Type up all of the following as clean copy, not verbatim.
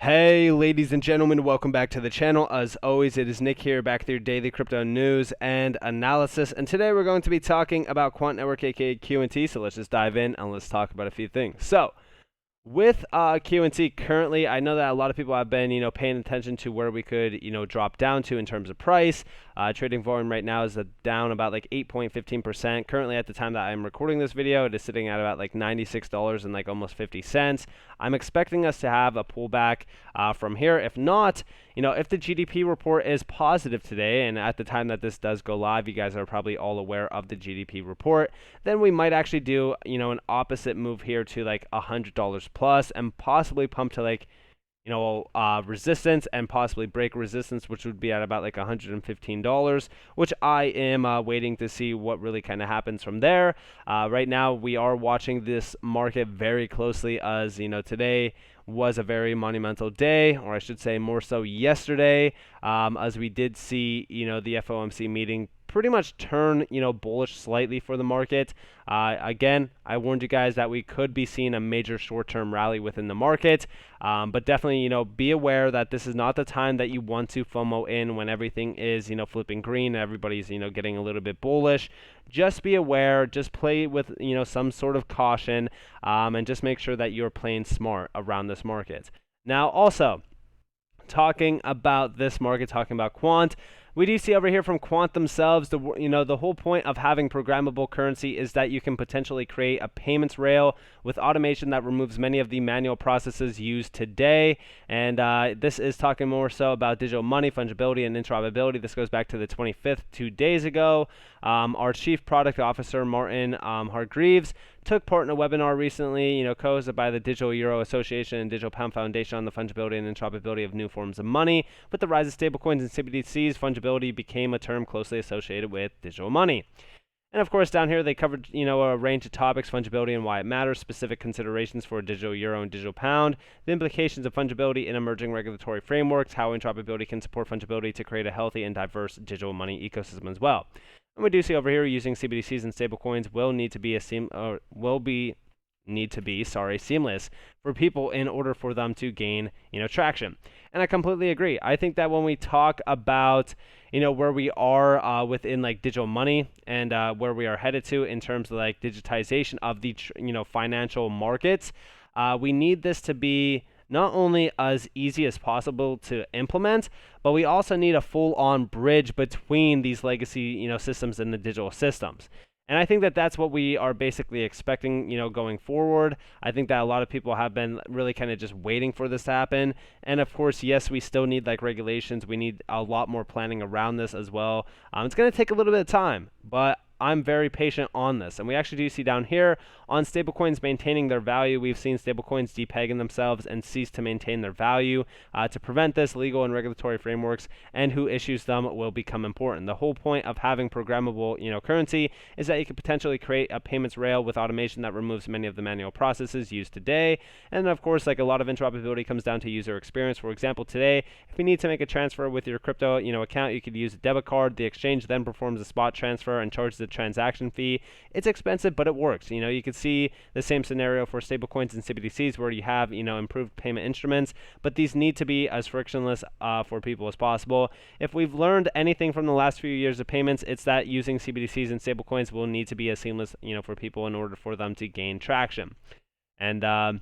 Hey ladies and gentlemen, welcome back to the channel. As always, it is Nick here, back with your daily crypto news and analysis. And today we're going to be talking about Quant Network, aka QNT. So let's just dive in and let's talk about a few things. So with QNT currently, I know that a lot of people have been, paying attention to where we could, drop down to in terms of price. Trading volume right now is down about like 8.15%. Currently, at the time that I'm recording this video, it is sitting at about like $96 and like almost 50 cents. I'm expecting us to have a pullback from here. If not, if the GDP report is positive today, and at the time that this does go live, you guys are probably all aware of the GDP report, then we might actually do, an opposite move here to like $100 plus and possibly pump to like, resistance and possibly break resistance, which would be at about like $115, which I am waiting to see what really kind of happens from there. Right now, we are watching this market very closely as, today was a very monumental day, or I should say more so yesterday, as we did see, the FOMC meeting pretty much turn, bullish slightly for the market. Again, I warned you guys that we could be seeing a major short-term rally within the market, but definitely, be aware that this is not the time that you want to FOMO in when everything is, flipping green, everybody's, getting a little bit bullish. Just be aware, just play with, some sort of caution, and just make sure that you're playing smart around this market. Now, also, talking about this market, talking about Quant, we do see over here from Quant themselves, the whole point of having programmable currency is that you can potentially create a payments rail with automation that removes many of the manual processes used today. And this is talking more so about digital money, fungibility, and interoperability. This goes back to the 25th, 2 days ago. Our Chief Product Officer, Martin Hargreaves, took part in a webinar recently, co-hosted by the Digital Euro Association and Digital Pound Foundation on the fungibility and interoperability of new forms of money. With the rise of stablecoins and CBDCs, fungibility became a term closely associated with digital money. And of course, down here they covered, a range of topics, fungibility and why it matters, specific considerations for digital euro and digital pound, the implications of fungibility in emerging regulatory frameworks, how interoperability can support fungibility to create a healthy and diverse digital money ecosystem as well. And we do see over here using CBDCs and stablecoins will need to be seamless for people in order for them to gain, traction. And I completely agree. I think that when we talk about, where we are within like digital money and where we are headed to in terms of like digitization of the, financial markets, we need this to be not only as easy as possible to implement, but we also need a full-on bridge between these legacy, systems and the digital systems. And I think that that's what we are basically expecting, going forward. I think that a lot of people have been really kind of just waiting for this to happen. And of course, yes, we still need like regulations. We need a lot more planning around this as well. It's going to take a little bit of time, but I'm very patient on this. And we actually do see down here on stablecoins maintaining their value, we've seen stablecoins depegging themselves and cease to maintain their value. To prevent this, legal and regulatory frameworks and who issues them will become important. The whole point of having programmable, currency is that you could potentially create a payments rail with automation that removes many of the manual processes used today. And of course, like a lot of interoperability comes down to user experience. For example, today, if you need to make a transfer with your crypto, account, you could use a debit card. The exchange then performs a spot transfer and charges the transaction fee. It's expensive, but it works. You could see the same scenario for stablecoins and CBDCs where you have, improved payment instruments, but these need to be as frictionless for people as possible. If we've learned anything from the last few years of payments, it's that using CBDCs and stablecoins will need to be as seamless, for people in order for them to gain traction. And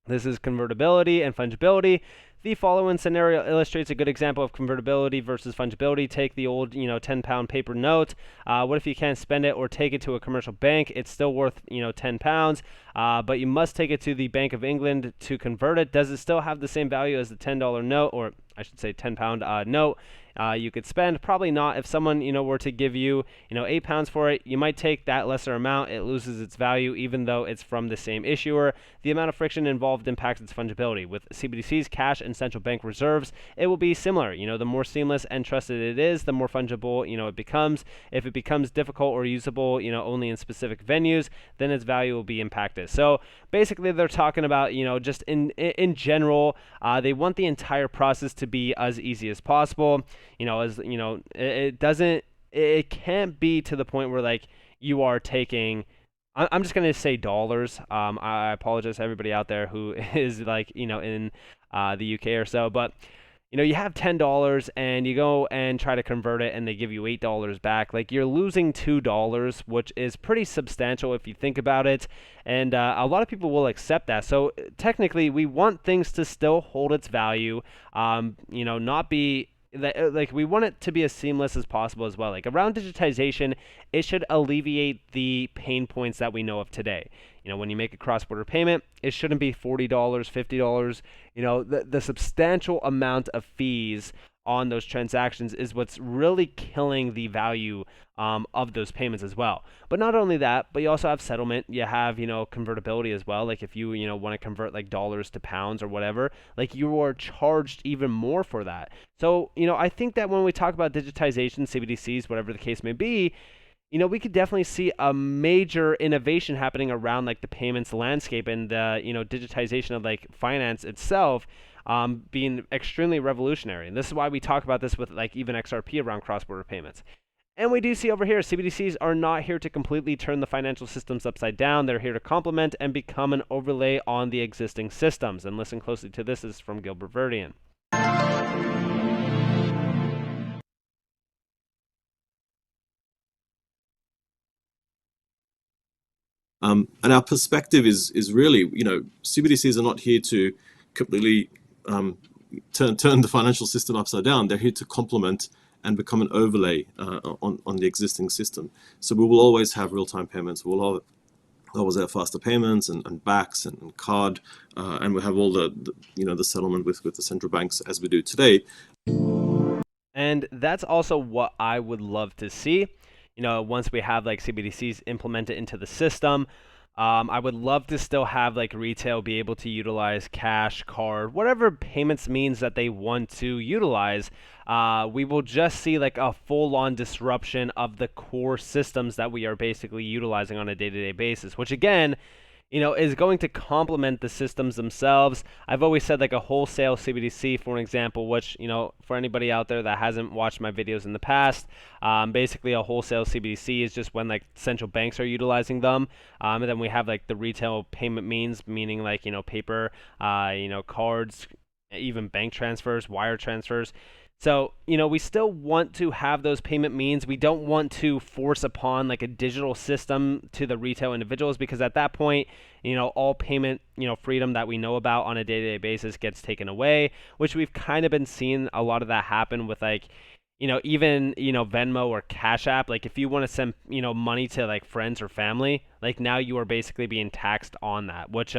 this is convertibility and fungibility. The following scenario illustrates a good example of convertibility versus fungibility. Take the old, 10-pound paper note. What if you can't spend it or take it to a commercial bank? It's still worth, 10 pounds, but you must take it to the Bank of England to convert it. Does it still have the same value as the $10 note, or I should say 10-pound note? You could spend? Probably not. If someone, were to give you, 8 pounds for it, you might take that lesser amount. It loses its value even though it's from the same issuer. The amount of friction involved impacts its fungibility. With CBDCs, cash, and central bank reserves, it will be similar. The more seamless and trusted it is, the more fungible, it becomes. If it becomes difficult or usable, only in specific venues, then its value will be impacted. So basically, they're talking about, just in general, they want the entire process to be as easy as possible. It can't be to the point where like you are taking, I'm just going to say dollars. I apologize to everybody out there who is like, in the UK or so. But you have $10 and you go and try to convert it and they give you $8 back. Like, you're losing $2, which is pretty substantial if you think about it. And a lot of people will accept that. So technically, we want things to still hold its value, not be like, we want it to be as seamless as possible as well. Like, around digitization, it should alleviate the pain points that we know of today. When you make a cross-border payment, it shouldn't be $40, $50. The substantial amount of fees on those transactions is what's really killing the value of those payments as well. But not only that, but you also have settlement. You have, convertibility as well. Like, if you, want to convert like dollars to pounds or whatever, like, you are charged even more for that. So, I think that when we talk about digitization, CBDCs, whatever the case may be, we could definitely see a major innovation happening around like the payments landscape and digitization of like finance itself, being extremely revolutionary. And this is why we talk about this with like even XRP around cross-border payments. And we do see over here, CBDCs are not here to completely turn the financial systems upside down. They're here to complement and become an overlay on the existing systems. And listen closely to this. This is from Gilbert Verdian. And our perspective is really, CBDCs are not here to completely turn the financial system upside down. They're here to complement and become an overlay on the existing system. So we will always have real-time payments. We'll always have faster payments and backs and card, and we have all the settlement with the central banks as we do today. And that's also what I would love to see. Once we have like CBDCs implemented into the system, I would love to still have like retail be able to utilize cash, card, whatever payments means that they want to utilize. We will just see like a full-on disruption of the core systems that we are basically utilizing on a day-to-day basis, which again, is going to complement the systems themselves. I've always said like a wholesale CBDC, for an example, which, for anybody out there that hasn't watched my videos in the past, basically a wholesale CBDC is just when like central banks are utilizing them. And then we have like the retail payment means, meaning like, paper, cards, even bank transfers, wire transfers. So, we still want to have those payment means. We don't want to force upon like a digital system to the retail individuals, because at that point, all payment, freedom that we know about on a day-to-day basis gets taken away, which we've kind of been seeing a lot of that happen with like, even, Venmo or Cash App. Like, if you want to send, money to like friends or family, like now you are basically being taxed on that, which,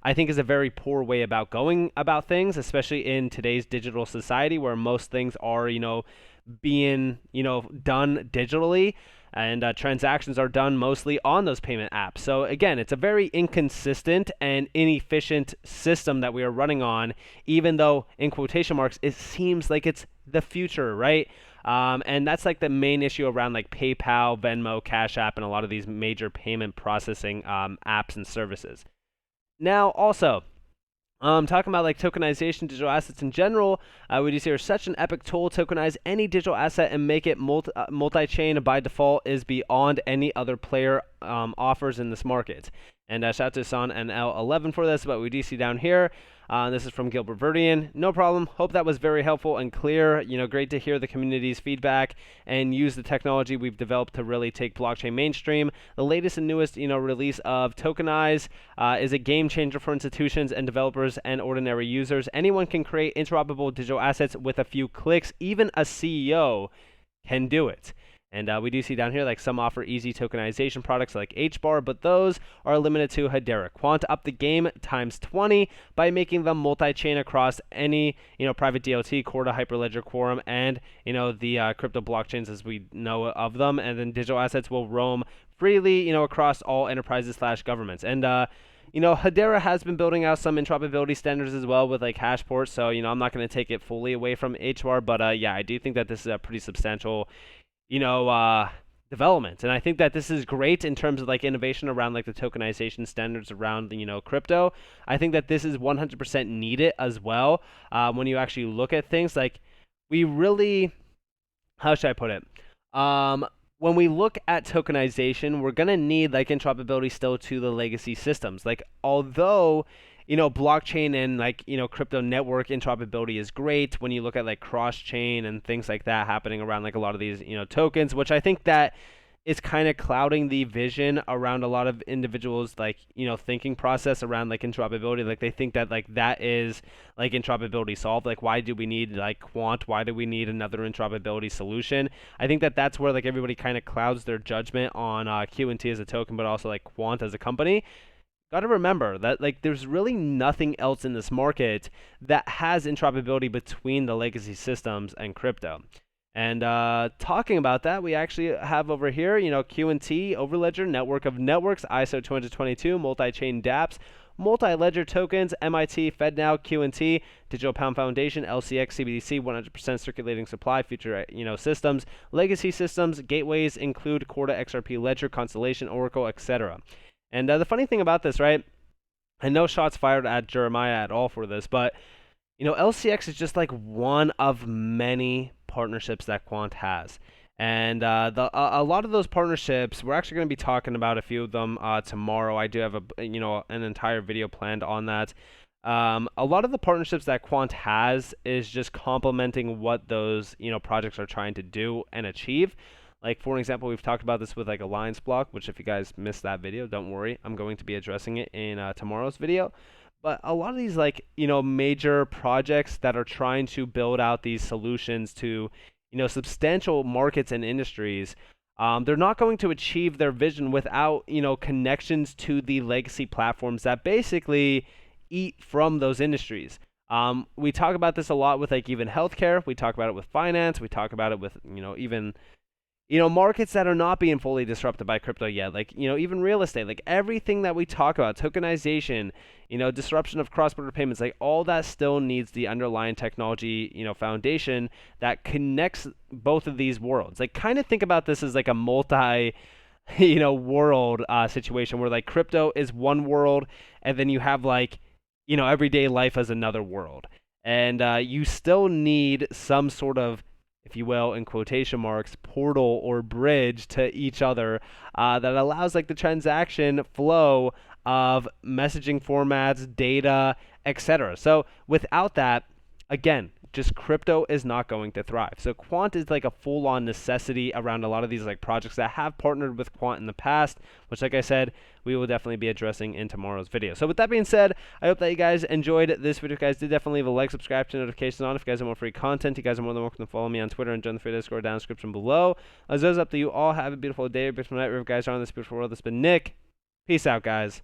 I think is a very poor way about going about things, especially in today's digital society where most things are, being, done digitally, and transactions are done mostly on those payment apps. So again, it's a very inconsistent and inefficient system that we are running on, even though in quotation marks, it seems like it's the future, right? And that's like the main issue around like PayPal, Venmo, Cash App, and a lot of these major payment processing apps and services. Now, also, talking about like tokenization, digital assets in general, we do see there's such an epic tool. Tokenize any digital asset and make it multi-chain by default is beyond any other player offers in this market. And shout out to San and L11 for this, but we do see down here, this is from Gilbert Verdian. No problem. Hope that was very helpful and clear. Great to hear the community's feedback and use the technology we've developed to really take blockchain mainstream. The latest and newest, release of Tokenize is a game changer for institutions and developers and ordinary users. Anyone can create interoperable digital assets with a few clicks. Even a CEO can do it. And we do see down here, like, some offer easy tokenization products like HBAR, but those are limited to Hedera. Quant up the game times 20 by making them multi-chain across any, private DLT, Corda, Hyperledger, Quorum, and, the crypto blockchains as we know of them. And then digital assets will roam freely, across all enterprises / governments. And, Hedera has been building out some interoperability standards as well with like Hashport. So, I'm not going to take it fully away from HBAR, but yeah, I do think that this is a pretty substantial development. And I think that this is great in terms of like innovation around like the tokenization standards around, crypto. I think that this is 100% needed as well. When you actually look at things like we really, how should I put it? When we look at tokenization, we're going to need like interoperability still to the legacy systems. Like, although blockchain and like, crypto network interoperability is great when you look at like cross chain and things like that happening around like a lot of these, tokens, which I think that is kind of clouding the vision around a lot of individuals like, thinking process around like interoperability. Like they think that like that is like interoperability solved. Like why do we need like Quant? Why do we need another interoperability solution? I think that that's where like everybody kind of clouds their judgment on Q&T as a token, but also like Quant as a company. Got to remember that like there's really nothing else in this market that has interoperability between the legacy systems and crypto. And talking about that, we actually have over here, Q&T, Overledger, Network of Networks, ISO 222, multi-chain dApps, multi-ledger tokens, MIT, FedNow, Q&T, Digital Pound Foundation, LCX, CBDC, 100% circulating supply, future, systems, legacy systems, gateways include Corda, XRP, Ledger, Constellation, Oracle, etc. And the funny thing about this, right? And no shots fired at Jeremiah at all for this, but LCX is just like one of many partnerships that Quant has. And a lot of those partnerships, we're actually going to be talking about a few of them tomorrow. I do have an entire video planned on that. A lot of the partnerships that Quant has is just complementing what those projects are trying to do and achieve. Like for example, we've talked about this with like Alliance Block, which if you guys missed that video, don't worry, I'm going to be addressing it in tomorrow's video. But a lot of these like major projects that are trying to build out these solutions to substantial markets and industries, they're not going to achieve their vision without connections to the legacy platforms that basically eat from those industries. We talk about this a lot with like even healthcare. We talk about it with finance. We talk about it with even markets that are not being fully disrupted by crypto yet, like, even real estate, like everything that we talk about, tokenization, disruption of cross-border payments, like all that still needs the underlying technology, foundation that connects both of these worlds. Like kind of think about this as like a multi, world situation where like crypto is one world and then you have like, everyday life as another world. And you still need some sort of, if you will, in quotation marks, portal or bridge to each other that allows like the transaction flow of messaging formats, data, etc. So without that, again, just crypto is not going to thrive. So Quant is like a full-on necessity around a lot of these like projects that have partnered with Quant in the past, which like I said, we will definitely be addressing in tomorrow's video. So with that being said, I hope that you guys enjoyed this video. If you guys did, definitely leave a like, subscribe, to notifications on. If you guys want more free content, you guys are more than welcome to follow me on Twitter and join the free Discord down in the description below. As those up to you all, have a beautiful day or beautiful night wherever you guys are in this beautiful world. This has been Nick. Peace out, guys.